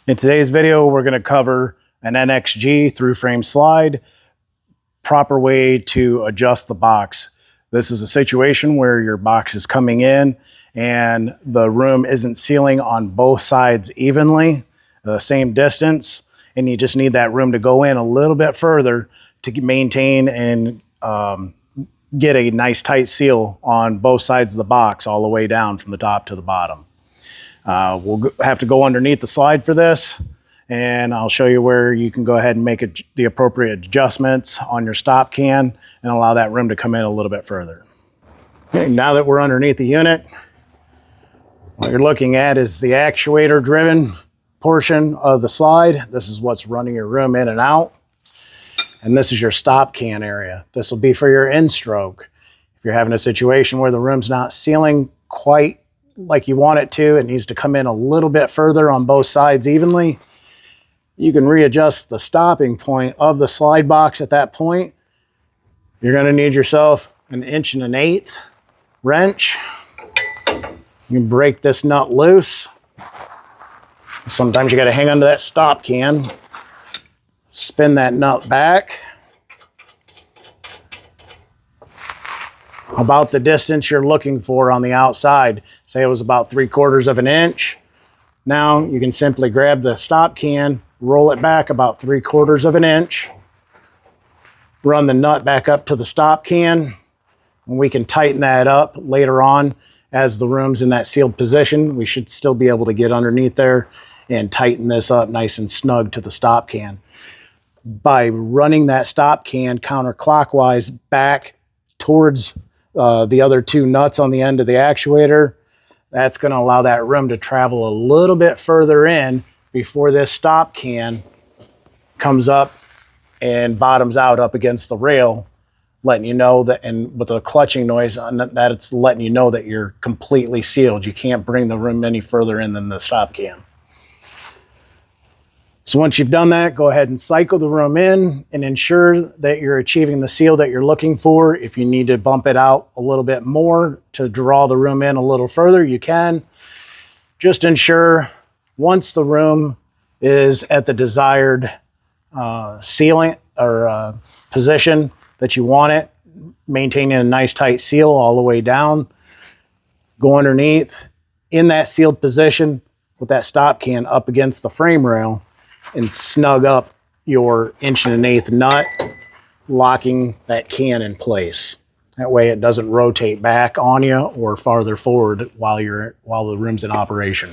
In today's video, we're going to cover an NXG Through Frame Slide, proper way to adjust the box. This is a situation where your box is coming in and the room isn't sealing on both sides evenly, the same distance, and you just need that room to go in a little bit further to maintain and get a nice tight seal on both sides of the box all the way down from the top to the bottom. We'll have to go underneath the slide for this, and I'll show you where you can go ahead and make the appropriate adjustments on your stop can and allow that room to come in a little bit further. Okay, now that we're underneath the unit, what you're looking at is the actuator driven portion of the slide. This is what's running your room in and out. And this is your stop can area. This will be for your in-stroke. If you're having a situation where the room's not sealing quite like you want it to, it needs to come in a little bit further on both sides evenly, you can readjust the stopping point of the slide box at that point. You're going to need yourself an 1 1/8" wrench. You can break this nut loose. Sometimes you got to hang onto that stop can, spin that nut back about the distance you're looking for on the outside. Say it was about 3/4 of an inch. Now you can simply grab the stop can, roll it back about 3/4 of an inch, run the nut back up to the stop can, and we can tighten that up later on as the room's in that sealed position. We should still be able to get underneath there and tighten this up nice and snug to the stop can. By running that stop can counterclockwise back towards the other two nuts on the end of the actuator, that's going to allow that room to travel a little bit further in before this stop can comes up and bottoms out up against the rail, letting you know that, and with a clutching noise on that, it's letting you know that you're completely sealed. You can't bring the room any further in than the stop can. So once you've done that, go ahead and cycle the room in and ensure that you're achieving the seal that you're looking for. If you need to bump it out a little bit more to draw the room in a little further, you can. Just ensure once the room is at the desired sealing or position that you want it, maintaining a nice tight seal all the way down, go underneath in that sealed position with that stop can up against the frame rail, and snug up your 1 1/8" nut, locking that can in place. That way it doesn't rotate back on you or farther forward while the room's in operation.